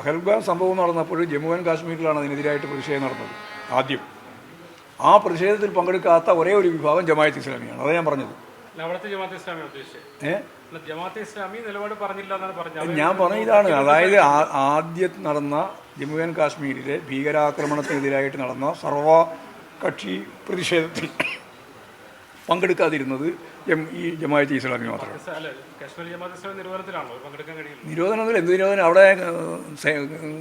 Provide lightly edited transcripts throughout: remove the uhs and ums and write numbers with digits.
പഹൽഗാം സംഭവം നടന്നപ്പോൾ ജമ്മു ആൻഡ് കാശ്മീരിലാണ് അതിനെതിരായിട്ട് പ്രതിഷേധം നടന്നത് ആദ്യം. ആ പ്രതിഷേധത്തിൽ പങ്കെടുക്കാത്ത ഒരേ ഒരു വിഭാഗം ജമാഅത്ത് ഇസ്ലാമിയാണ്. അതാണ് ഞാൻ പറഞ്ഞത്. ഞാൻ പറഞ്ഞ ഇതാണ്, അതായത് ആദ്യം നടന്ന ജമ്മു ആൻഡ് കാശ്മീരിലെ ഭീകരാക്രമണത്തിനെതിരായിട്ട് നടന്ന സർവകക്ഷി പ്രതിഷേധത്തിൽ പങ്കെടുക്കാതിരുന്നത് ഈ ജമാഅത്ത് ഇസ്ലാമി മാത്രമാണ്. നിരോധനത്തിൽ എന്ത് നിരോധനം? അവിടെ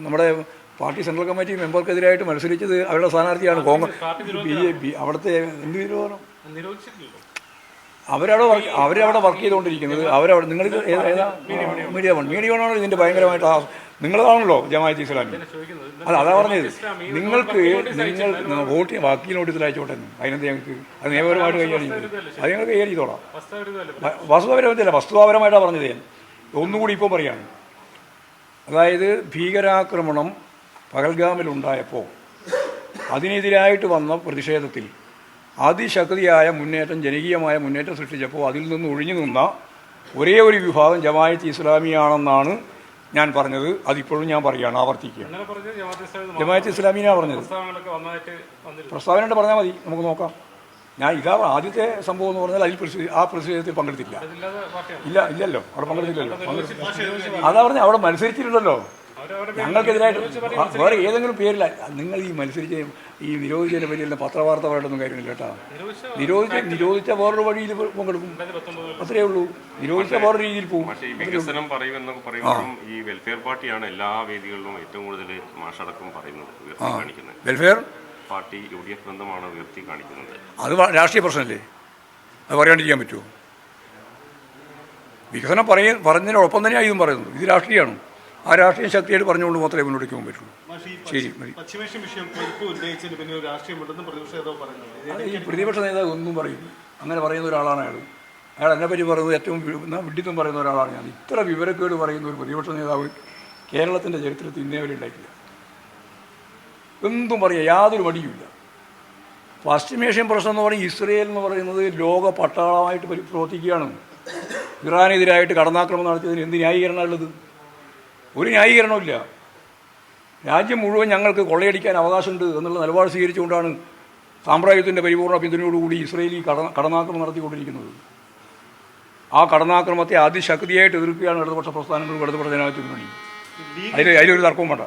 നമ്മുടെ പാർട്ടി സെൻട്രൽ കമ്മിറ്റി മെമ്പർക്കെതിരായിട്ട് മത്സരിച്ചത് അവരുടെ സ്ഥാനാർത്ഥിയാണ് കോൺഗ്രസ് BJP. അവിടുത്തെ എന്ത് നിരോധനം? അവരവിടെ വർക്ക് ചെയ്തുകൊണ്ടിരിക്കുന്നത്. അവരവിടെ നിങ്ങൾ ഏതാ മീഡിയ വണ്ണാണ് ഇതിൻ്റെ ഭയങ്കരമായിട്ട് നിങ്ങളാണല്ലോ ജമാഅത്ത് ഇസ്ലാമി. അതാ പറഞ്ഞത്. നിങ്ങൾ വക്കീൽ നോട്ടീസിൽ അയച്ചോട്ടെ. അതിനെന്ത് ഞങ്ങൾക്ക് അത് നിയമപരമായിട്ട് കൈകാര്യം ചെയ്തു. അത് ഞങ്ങൾ കൈകാര്യം ചെയ്തോളാം. വസ്തുതാപരമായിട്ടാണ് പറഞ്ഞത്. ഞാൻ ഒന്നുകൂടി ഇപ്പോൾ പറയാണ്. അതായത് ഭീകരാക്രമണം പഹൽഗാമിലുണ്ടായപ്പോൾ അതിനെതിരായിട്ട് വന്ന പ്രതിഷേധത്തിൽ അതിശക്തിയായ മുന്നേറ്റം, ജനകീയമായ മുന്നേറ്റം സൃഷ്ടിച്ചപ്പോൾ അതിൽ നിന്ന് ഒഴിഞ്ഞു നിന്ന ഒരേ ഒരു വിഭാഗം ജമാഅത്ത് ഇസ്ലാമിയാണെന്നാണ് ഞാൻ പറഞ്ഞത്. അതിപ്പോഴും ഞാൻ പറയുകയാണ്, ആവർത്തിക്കുക. ജമാഅത്ത് ഇസ്ലാമിയാണ് പറഞ്ഞത്. പ്രസ്താവന പറഞ്ഞാൽ മതി, നമുക്ക് നോക്കാം. ഞാൻ ഇതാ ആദ്യത്തെ സംഭവം എന്ന് പറഞ്ഞാൽ അതിൽ ആ പ്രതിഷേധത്തിൽ പങ്കെടുത്തില്ല. ഇല്ലല്ലോ, അവിടെ പങ്കെടുത്തില്ലല്ലോ. അതാ പറഞ്ഞ അവിടെ മത്സരിച്ചിട്ടുണ്ടല്ലോ. ഞങ്ങൾക്കെതിരായിട്ട് വേറെ ഏതെങ്കിലും പേരില്ല. നിങ്ങൾ ഈ മത്സരിച്ച ഈ നിരോധിച്ചതിനെ പറ്റിയുള്ള പത്രവാർത്ത പറയട്ടൊന്നും കാര്യമില്ല കേട്ടോ. നിരോധിച്ച വേറൊരു വഴിയിൽ പങ്കെടുക്കും, അത്രയേ ഉള്ളൂ. നിരോധിച്ച വേറൊരു രീതിയിൽ പോകും. വികസനം പറയുമെന്നൊക്കെ പറയുമ്പോഴും ഈ വെൽഫെയർ പാർട്ടിയാണ് എല്ലാ വേദികളിലും ഏറ്റവും കൂടുതൽ മാഷടക്കം പറയുന്നത്. വെൽഫെയർ പാർട്ടി UDF ബന്ധമാണ് ഉയർത്തി കാണിക്കുന്നത്. അത് രാഷ്ട്രീയ പ്രശ്നമല്ലേ? അത് പറയാണ്ടിരിക്കാൻ പറ്റുമോ? വികസനം പറഞ്ഞതിനൊപ്പം തന്നെയാണ് ഇതും പറയുന്നത്. ഇത് രാഷ്ട്രീയമാണ്. ആ രാഷ്ട്രീയ ശക്തിയായിട്ട് പറഞ്ഞുകൊണ്ട് മാത്രമേ മുന്നോട്ടേക്ക് പോകാൻ പറ്റുള്ളൂ. ശരി, മതി. ഈ പ്രതിപക്ഷ നേതാവ് ഒന്നും പറയും. അങ്ങനെ പറയുന്ന ഒരാളാണ് അയാൾ എന്നെപ്പറ്റി പറയുന്നത് ഏറ്റവും വിഡ്ഢിത്തം പറയുന്ന ഒരാളാണ് ഞാൻ. ഇത്ര വിവരക്കേട് പറയുന്ന ഒരു പ്രതിപക്ഷ നേതാവ് കേരളത്തിൻ്റെ ചരിത്രത്തിൽ ഇന്നേ വരെ ഉണ്ടായിട്ടില്ല. എന്തും പറയുക, യാതൊരു മടിയുമില്ല. പശ്ചിമേഷ്യൻ പ്രശ്നം എന്ന് പറയുന്നത് ഇസ്രയേൽ എന്ന് പറയുന്നത് ലോക പട്ടാളമായിട്ട് പ്രവർത്തിക്കുകയാണ്. ഇറാനെതിരായിട്ട് കടന്നാക്രമണം നടത്തിയതിന് എന്ത് ന്യായീകരണമുള്ളത്? ഒരു ന്യായീകരണമില്ല. രാജ്യം മുഴുവൻ ഞങ്ങൾക്ക് കൊള്ളയടിക്കാൻ അവകാശമുണ്ട് എന്നുള്ള നിലപാട് സ്വീകരിച്ചുകൊണ്ടാണ് സാമ്രാജ്യത്തിൻ്റെ പരിപൂർണ്ണ പിന്തുണയോടുകൂടി ഇസ്രയേലി കടന്നാക്രമണം നടത്തിക്കൊണ്ടിരിക്കുന്നത്. ആ കടന്നാക്രമണത്തെ അതിശക്തിയായിട്ട് എതിർക്കുകയാണ് ഇടതുപക്ഷ പ്രസ്ഥാനങ്ങളും ഇടതുപക്ഷ ജനാധിപത്യ മുന്നണി. അതിലൊരു തർക്കവും വേണ്ട.